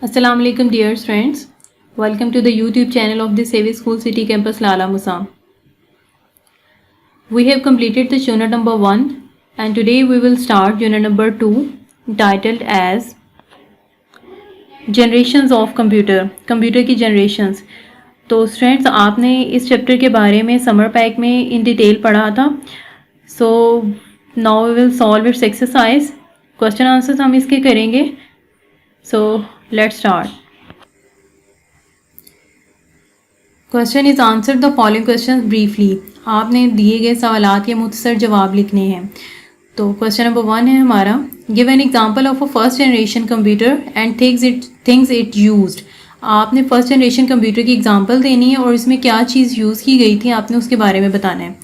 Assalamu alaikum dear friends. Welcome to the YouTube channel of the Savvy School City Campus Lala Musam. We have completed the unit number 1 and today we will start unit number 2 titled as Generations of Computer. Computer की generations. तो students आपने इस chapter के बारे में summer pack में इन detail पढ़ा था. So now we will solve its exercise. Question answers हम इसके करेंगे. So let's start. Question is answer the following question briefly. आपने दिए गए सवालात के मुख्तसर जवाब लिखने हैं. तो क्वेश्चन नंबर 1 है हमारा, give an example of a first generation computer and things it used. आपने फर्स्ट जनरेशन कंप्यूटर की एग्जांपल देनी है और इसमें क्या चीज़ यूज़ की गई थी आपने उसके बारे में बताना है.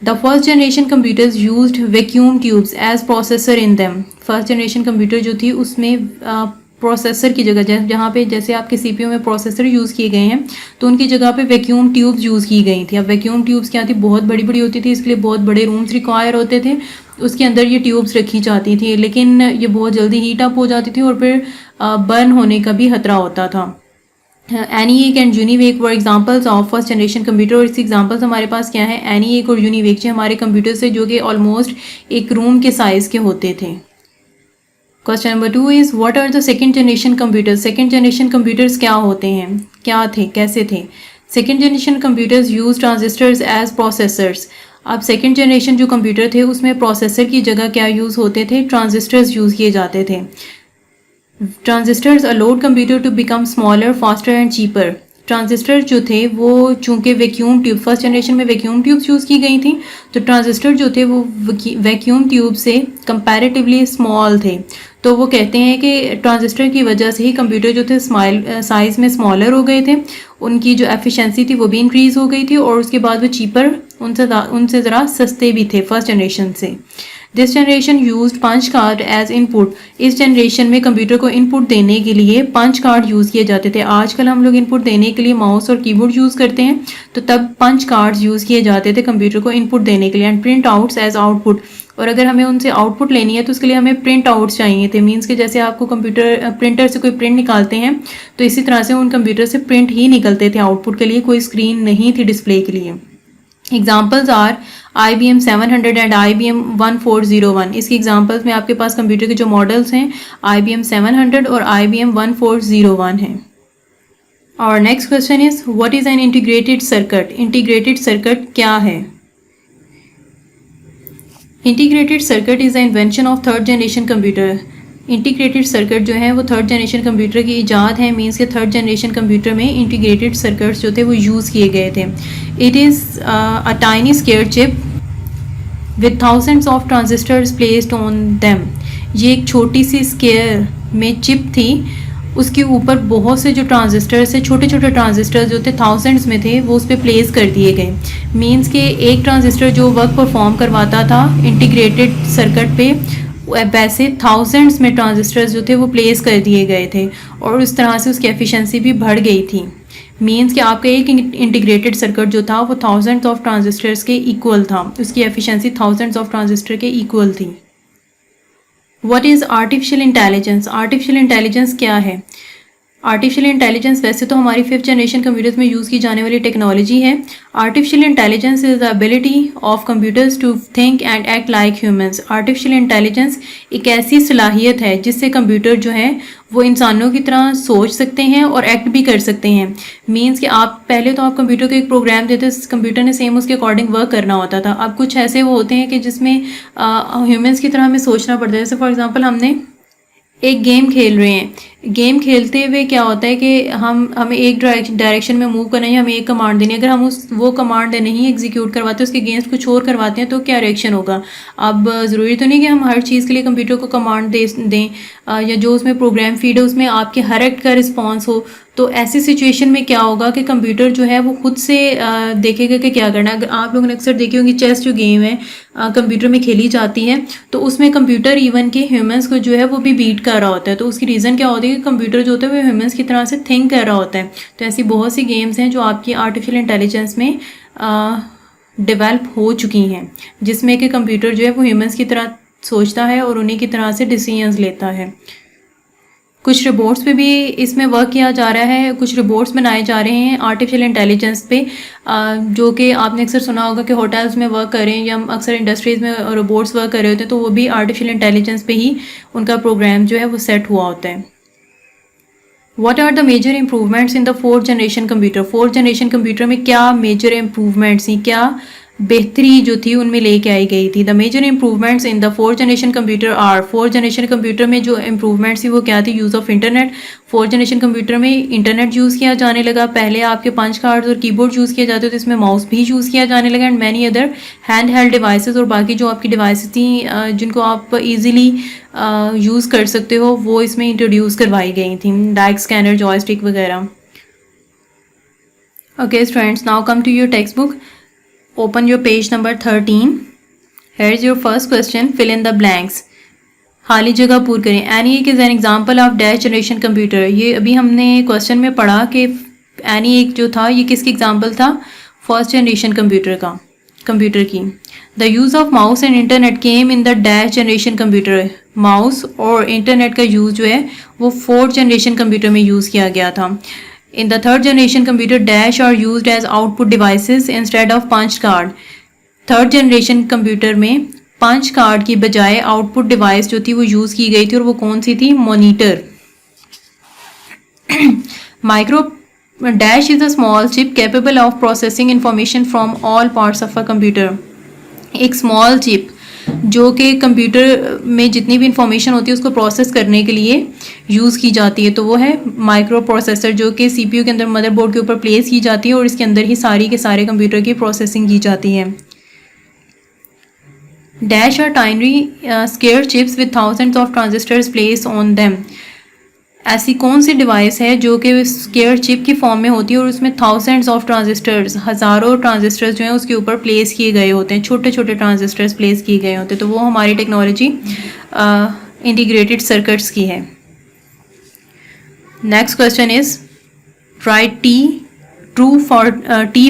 The first generation computers used vacuum tubes as processor in them. First generation computer जो थी उसमें प्रोसेसर की जगह जहाँ पे जैसे आपके सीपीयू में प्रोसेसर यूज़ किए गए हैं तो उनकी जगह पे वैक्यूम ट्यूब्स यूज़ की गई थी. अब वैक्यूम ट्यूब्स क्या थी, बहुत बड़ी बड़ी होती थी, इसके लिए बहुत बड़े रूम्स रिक्वायर होते थे. उसके अंदर ये ट्यूब्स रखी जाती थी, लेकिन ये बहुत जल्दी हीट अप हो जाती थी और फिर बर्न होने का भी खतरा होता था. ENIAC and UNIVAC were examples of first generation computer. और इसके एग्जांपल्स हमारे पास क्या है, एनीएक और यूनिवेक जो हमारे कंप्यूटर से जो कि ऑलमोस्ट एक रूम के साइज़ के होते थे. Question number 2 is what are the second generation computers. Second generation computers क्या होते हैं, क्या थे, कैसे थे. Second generation computers use transistors as processors. अब सेकेंड जनरेशन जो कंप्यूटर थे उसमें प्रोसेसर की जगह क्या यूज़ होते थे, ट्रांजिस्टर्स यूज़ किए जाते थे. Transistors allowed computer to become smaller faster and cheaper. Transistor जो थे वो चूंकि वैक्यूम ट्यूब, फर्स्ट जनरेशन में वैक्यूम ट्यूब्स यूज़ की गई थी, तो ट्रांजिस्टर जो थे वो वैक्यूम ट्यूब से कंपैरेटिवली स्मॉल थे. तो वो कहते हैं कि ट्रांजिस्टर की वजह से ही कंप्यूटर जो थे साइज़ में स्मॉलर हो गए थे, उनकी जो एफिशिएंसी थी वो भी इंक्रीज़ हो गई थी और उसके बाद वो चीपर उनसे ज़रा सस्ते भी थे फर्स्ट जनरेशन से. This generation used punch card as input. इस जनरेशन में कंप्यूटर को इनपुट देने के लिए पंच कार्ड यूज़ किए जाते थे. आजकल हम लोग इनपुट देने के लिए माउस और कीबोर्ड यूज़ करते हैं, तो तब पंच कार्ड्स यूज़ किए जाते थे कंप्यूटर को इनपुट देने के लिए. And print outs as output. और अगर हमें उनसे आउटपुट लेनी है तो उसके लिए हमें प्रिंट आउट्स चाहिए थे. मीन्स कि जैसे आपको कंप्यूटर प्रिंटर से कोई प्रिंट निकालते हैं तो इसी तरह से उन कंप्यूटर से प्रिंट ही निकलते थे आउटपुट के लिए, कोई स्क्रीन नहीं थी डिस्प्ले के लिए. Examples are IBM 700 and IBM 1401. इसकी एग्जाम्पल्स में आपके पास कंप्यूटर के जो मॉडल्स हैं IBM 700 और IBM 1401 हैं. और next question is what is an integrated circuit. Integrated circuit क्या है. Integrated circuit is the invention of third generation computer. Integrated circuit जो है वो थर्ड जनरेशन कंप्यूटर की इजाद है. मीन्स के थर्ड जनरेशन कंप्यूटर में इंटीग्रेटेड सर्किट्स जो थे वो यूज़ किए गए थे. It is a tiny square chip with thousands of transistors placed on them. ये एक छोटी सी स्क्वायर में चिप थी, उसके ऊपर बहुत से जो ट्रांजिस्टर्स थे, छोटे छोटे ट्रांजिस्टर्स जो थे थाउजेंड्स में थे, वो उस पर प्लेस कर दिए गए. मीन्स के एक ट्रांजिस्टर जो वर्क परफॉर्म करवाता था इंटीग्रेटेड सर्किट पे, वैसे थाउजेंड्स में ट्रांजिस्टर्स जो थे वो प्लेस कर दिए गए थे और उस तरह से उसकी एफिशिएंसी भी बढ़ गई थी. मीन्स कि आपका एक इंटीग्रेटेड सर्किट जो था वो थाउजेंड्स ऑफ ट्रांजिस्टर्स के इक्वल था, उसकी एफिशिएंसी थाउजेंड्स ऑफ ट्रांजिस्टर के इक्वल थी. What is artificial intelligence. Artificial intelligence क्या है. आर्टिफिशियल इंटेलिजेंस वैसे तो हमारी फिफ्थ जनरेशन कंप्यूटर्स में यूज़ की जाने वाली टेक्नोलॉजी है. Artificial intelligence is the ability of computers to think and act like humans. Artificial intelligence एक ऐसी सलाहियत है जिससे कंप्यूटर जो है वो इंसानों की तरह सोच सकते हैं और एक्ट भी कर सकते हैं. मीन्स कि आप पहले तो आप कंप्यूटर को एक प्रोग्राम देते, कंप्यूटर ने सेम उसके अकॉर्डिंग वर्क करना होता था. अब कुछ ऐसे वो होते हैं कि जिसमें ह्यूमंस की तरह हमें सोचना पड़ता है. जैसे फॉर एग्जांपल हमने एक गेम खेल रहे हैं, गेम खेलते हुए क्या होता है कि हमें एक डायरेक्शन में मूव करना है, हमें एक कमांड देनी है. अगर हम वो कमांड नहीं एग्जीक्यूट करवाते, उसके अगेंस्ट कुछ और करवाते हैं तो क्या रिएक्शन होगा. अब ज़रूरी तो नहीं कि हम हर चीज़ के लिए कंप्यूटर को कमांड दें या जो उसमें प्रोग्राम फीड है उसमें आपके हर एक्ट का रिस्पॉन्स हो. तो ऐसी सिचुएशन में क्या होगा कि कंप्यूटर जो है वो खुद से देखेगा कि क्या करना है. अगर आप लोगों ने अक्सर देखी होंगी चेस जो गेम है कंप्यूटर में खेली जाती है, तो उसमें कंप्यूटर इवन के ह्यूमंस को जो है वो भी बीट कर रहा होता है. तो उसकी रीज़न क्या होती है कि कंप्यूटर जो होता है वो ह्यूमंस की तरह से थिंक कर रहा होता है. तो ऐसी बहुत सी गेम्स हैं जो आपकी आर्टिफिशियल इंटेलिजेंस में डेवलप हो चुकी हैं, जिसमें कि कंप्यूटर जो है वो ह्यूमंस की तरह सोचता है और उन्हीं की तरह से डिसीजंस लेता है. कुछ रोबोट्स पे भी इसमें वर्क किया जा रहा है, कुछ रोबोट्स बनाए जा रहे हैं आर्टिफिशियल इंटेलिजेंस पे, जो कि आपने अक्सर सुना होगा कि होटल्स में वर्क करें या अक्सर इंडस्ट्रीज़ में रोबोट्स वर्क कर रहे होते हैं, तो वो भी आर्टिफिशियल इंटेलिजेंस पे ही उनका प्रोग्राम जो है वो सेट हुआ होता है। What are the major improvements in the fourth generation computer? Fourth generation computer में क्या मेजर इम्प्रूवमेंट्स थी, क्या बेहतरी जो थी उनमें लेके आई गई थी? The major improvements in the fourth generation computer are, fourth generation computer में जो इम्प्रूवमेंट्स थी वो क्या थी? Use of internet. Fourth generation computer में इंटरनेट यूज़ किया जाने लगा। पहले आपके पंच कार्ड्स और कीबोर्ड यूज़ किए जाते थे, इसमें माउस भी यूज़ किया जाने लगा, and many other hand held devices, और बाकी जो आपकी डिवाइसेस थी जिनको आप ईजिली यूज़ कर सकते हो वो इसमें इंट्रोड्यूस करवाई गई थी, डाइक स्कैनर, जॉयस्टिक वगैरह। Okay students, now come to your text book, open your page number 13। Here is your first question, fill in the blanks, खाली जगह पूर करें। ENIAC is an example of dash generation computer. ये अभी हमने question में पढ़ा कि एनीक जो था ये किसकी एग्जाम्पल था? फर्स्ट जनरेशन कंप्यूटर की। The use of mouse and internet came in the dash generation computer. Mouse और इंटरनेट का यूज़ जो है वो फोर्थ जनरेशन कंप्यूटर में यूज़ किया गया था। In the third generation computer dash are used as output devices instead of punch card. Third generation computer में पंच कार्ड की बजाय आउटपुट डिवाइस जो थी वो यूज़ की गई थी, और वो कौन सी थी? Monitor. Micro dash is a small chip capable of processing information from all parts of a computer. एक स्मॉल चिप जो कि कंप्यूटर में जितनी भी इंफॉर्मेशन होती है उसको प्रोसेस करने के लिए यूज़ की जाती है, तो वो है माइक्रो प्रोसेसर, जो कि सीपीयू के अंदर मदरबोर्ड के ऊपर प्लेस की जाती है और इसके अंदर ही सारी के सारे कंप्यूटर की प्रोसेसिंग की जाती है। Dash are tiny square chips with thousands of transistors place on them. ऐसी कौन सी डिवाइस है जो कि स्क्वायर चिप की फॉर्म में होती है और उसमें थाउजेंड्स ऑफ ट्रांजिस्टर्स, हज़ारों ट्रांजिस्टर्स जो हैं उसके ऊपर प्लेस किए गए होते हैं, छोटे छोटे ट्रांजिस्टर्स प्लेस किए गए होते हैं, तो वो हमारी टेक्नोलॉजी इंटीग्रेटेड सर्किट्स की है। Next question is right T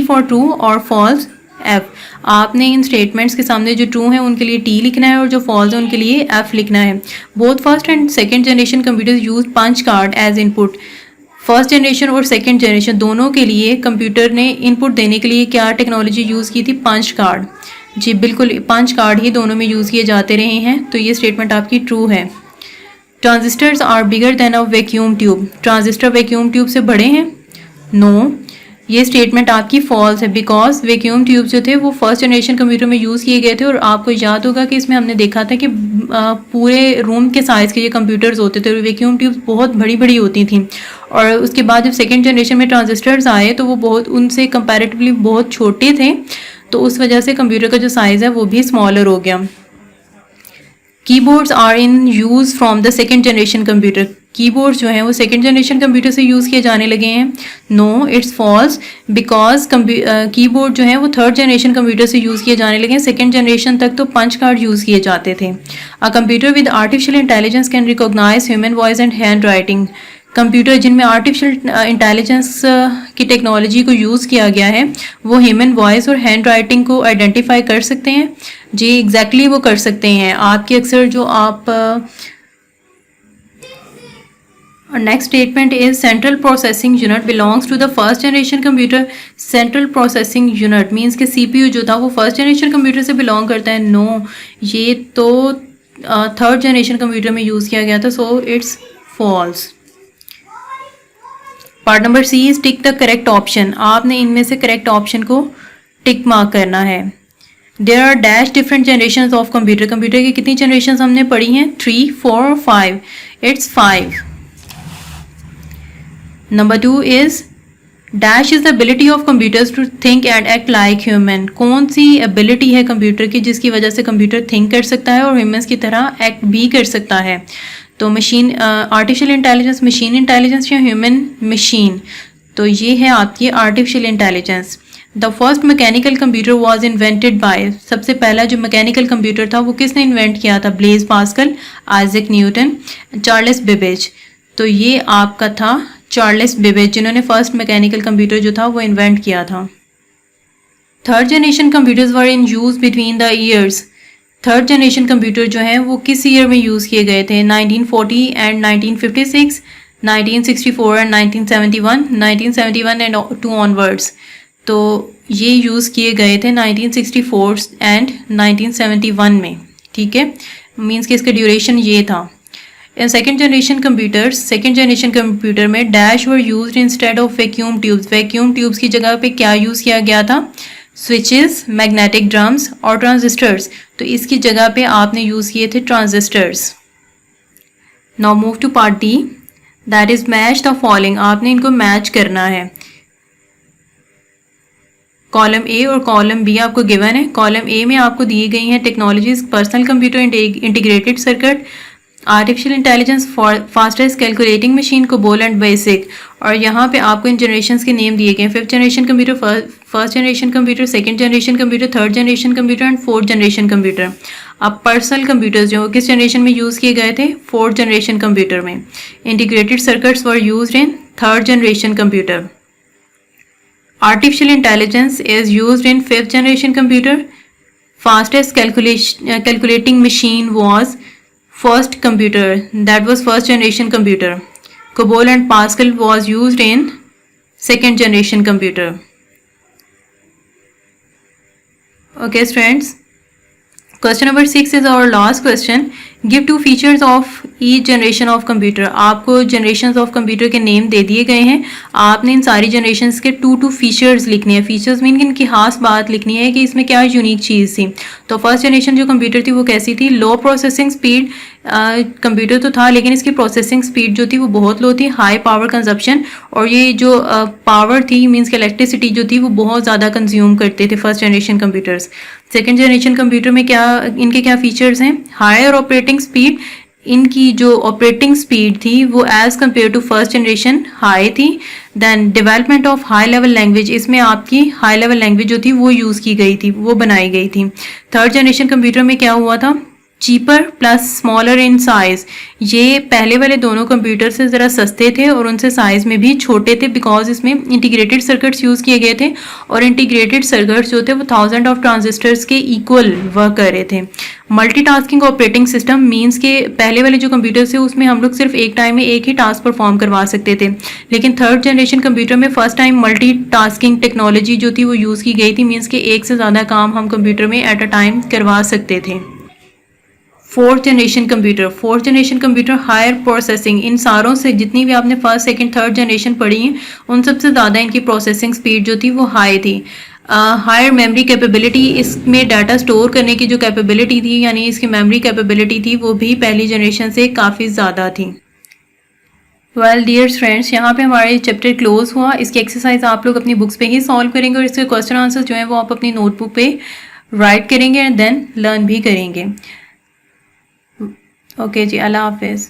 for true और फॉल्स एफ। आपने इन स्टेटमेंट्स के सामने जो ट्रू हैं उनके लिए टी लिखना है और जो फॉल्स हैं उनके लिए एफ लिखना है। Both first and second generation computers use punch card as input. First generation और सेकेंड जनरेशन दोनों के लिए कंप्यूटर ने इनपुट देने के लिए क्या टेक्नोलॉजी यूज़ की थी? Punch card. जी बिल्कुल, पंच कार्ड ही दोनों में यूज़ किए जाते रहे हैं, तो ये स्टेटमेंट आपकी ट्रू है। Transistors are bigger than a vacuum tube. Transistor vacuum tube से बड़े हैं? नो, ये स्टेटमेंट आपकी फॉल्स है, बिकॉज वैक्यूम ट्यूब जो थे वो फर्स्ट जनरेशन कंप्यूटर में यूज़ किए गए थे, और आपको याद होगा कि इसमें हमने देखा था कि पूरे रूम के साइज़ के ये कंप्यूटर्स होते थे और वैक्यूम ट्यूब्स बहुत बड़ी बड़ी होती थी, और उसके बाद जब सेकेंड जनरेशन में ट्रांजिस्टर्स आए तो वो बहुत उनसे कंपैरेटिवली बहुत छोटे थे, तो उस वजह से कंप्यूटर का जो साइज़ है वो भी स्मॉलर हो गया। Keyboards are in use from the second generation computer. Keyboards जो हैं वो सेकेंड जनरेशन कंप्यूटर से यूज़ किए जाने लगे हैं? No, it's false, because keyboard जो है वो थर्ड जनरेशन कंप्यूटर से यूज़ किए जाने लगे हैं। सेकेंड जनरेशन तक तो पंच कार्ड यूज़ किए जाते थे। A computer with artificial intelligence can recognize human voice and hand writing. Computer जिनमें आर्टिफिशियल इंटेलिजेंस की टेक्नोलॉजी को यूज़ किया गया है वो ह्यूमन वॉइस और हैंड राइटिंग को आइडेंटिफाई कर सकते हैं? जी एग्जैक्टली वो कर सकते हैं। आपके अक्सर जो आप next statement is central processing unit belongs to the first generation computer. Central processing unit means कि सीपीयू जो था वो फर्स्ट जनरेशन कंप्यूटर से बिलोंग करता है? नो, ये तो थर्ड जनरेशन कंप्यूटर में यूज़ किया गया था, so it's false. Part number C is tick the correct option. आपने इनमें से करेक्ट ऑप्शन को टिक मार्क करना है। There are dash different generation of computer. Computer की कितनी जनरेशन हमने पढ़ी हैं? 3, 4, 5। It's 5। Number 2 is dash is the ability of computers to think and act like human. कौन सी एबिलिटी है कंप्यूटर की जिसकी वजह से कंप्यूटर थिंक कर सकता है और ह्यूमंस की तरह एक्ट भी कर सकता है? तो machine artificial intelligence, machine intelligence या ह्यूमन मशीन? तो ये है आपकी artificial intelligence. The first mechanical computer was invented by. सबसे पहला जो मैकेनिकल कंप्यूटर था वो किसने इन्वेंट किया था? Blaise Pascal, Isaac Newton, Charles Babbage. तो ये आपका था चार्ल्स बेबेज, जिन्होंने फर्स्ट मैकेनिकल कंप्यूटर जो था वो इन्वेंट किया था। Third generation computers were in use between the years. Third generation computer जो हैं वो किस ईयर में यूज़ किए गए थे? 1940 and 1956, 1964 and 1971, 1971 and to onwards. तो ये यूज़ किए गए थे 1964 एंड 1971 में, ठीक है। मींस कि इसका ड्यूरेशन ये था। इन सेकेंड जनरेशन कंप्यूटर में dash were used instead of vacuum tubes. Vacuum tubes की जगह पे क्या यूज़ किया गया था? स्विचेस, मैग्नेटिक ड्रम्स और ट्रांजिस्टर्स। तो इसकी जगह पे आपने यूज़ किए थे transistors. Now move to part D, that is match the following. आपने इनको मैच करना है। कॉलम ए और कॉलम बी आपको गिवन है। कॉलम ए में आपको दी गई हैं technologies, personal computer, integrated circuit, artificial intelligence, fastest calculating machine, COBOL and basic. और यहाँ पे आपको इन जनरेशन के नेम दिए गए हैं। Fifth generation computer, first generation computer, second generation computer, third generation computer and fourth generation computer. अब personal computers जो किस जनरेशन में यूज़ किए गए थे? फोर्थ जनरेशन कंप्यूटर में। Integrated circuits were used in third generation computer. Artificial intelligence is used in fifth generation computer. Fastest calculating machine was first computer, that was first generation computer. COBOL and Pascal was used in second generation computer. Okay students, question number 6 is our last question. Give two features of each generation of computer. आपको generations of computer के name दे दिए गए हैं। आपने इन सारी generations के to features लिखने हैं। फीचर्स मीन कि इनकी खास बात लिखनी है कि इसमें क्या यूनिक चीज़ थी। तो फर्स्ट जनरेशन जो कंप्यूटर थी वो कैसी थी? लो प्रोसेसिंग स्पीड। कंप्यूटर तो था लेकिन इसकी प्रोसेसिंग स्पीड जो थी वो बहुत लो थी। हाई पावर कंजप्शन, और ये जो पावर थी मीन्स कि इलेक्ट्रिसिटी जो थी वो बहुत ज़्यादा कंज्यूम करते थे first generation computers. Second generation computer में इनके क्या फीचर्स हैं? Higher operating speed. इनकी जो ऑपरेटिंग स्पीड थी वो as compare to first generation high थी। Then development of high level language, इसमें आपकी हाई लेवल लैंग्वेज जो थी वो यूज़ की गई थी, वो बनाई गई थी। थर्ड जनरेशन कंप्यूटर में क्या हुआ था? Cheaper plus smaller in size. ये पहले वाले दोनों कंप्यूटर से ज़रा सस्ते थे और उनसे साइज़ में भी छोटे थे, बिकॉज इसमें इंटीग्रेटेड सर्किट्स यूज़ किए गए थे। और इंटीग्रेटेड सर्किट्स जो थे वो 1000 ऑफ ट्रांजिस्टर्स के इक्वल वर्क कर रहे थे। मल्टीटास्किंग ऑपरेटिंग सिस्टम मींस के पहले वाले जो कंप्यूटर्स थे उसमें हम लोग सिर्फ एक टाइम में एक ही टास्क परफॉर्म करवा सकते थे, लेकिन थर्ड जनरेशन कंप्यूटर में फर्स्ट टाइम मल्टीटास्किंग टेक्नोलॉजी जो थी वो यूज़ की गई थी। मींस के एक से ज़्यादा काम हम कंप्यूटर में एट अ टाइम करवा सकते थे। Fourth generation computer higher processing. इन सारों से जितनी भी आपने फर्स्ट सेकंड थर्ड जनरेशन पढ़ी हैं उन सबसे ज़्यादा इनकी प्रोसेसिंग स्पीड जो थी वो हाई थी। हायर मेमोरी कैपेबिलिटी, इसमें डाटा स्टोर करने की जो कैपेबिलिटी थी यानी इसकी मेमोरी कैपेबिलिटी थी वो भी पहली जनरेशन से काफ़ी ज़्यादा थी। वेल डियर फ्रेंड्स, यहाँ पे हमारे चैप्टर क्लोज हुआ। इसकी एक्सरसाइज आप लोग अपनी बुक्स पे ही सॉल्व करेंगे और इसके क्वेश्चन आंसर जो है वो आप अपनी नोटबुक पे राइट करेंगे एंड देन लर्न भी करेंगे। ओके जी, अल्लाह हाफिज़।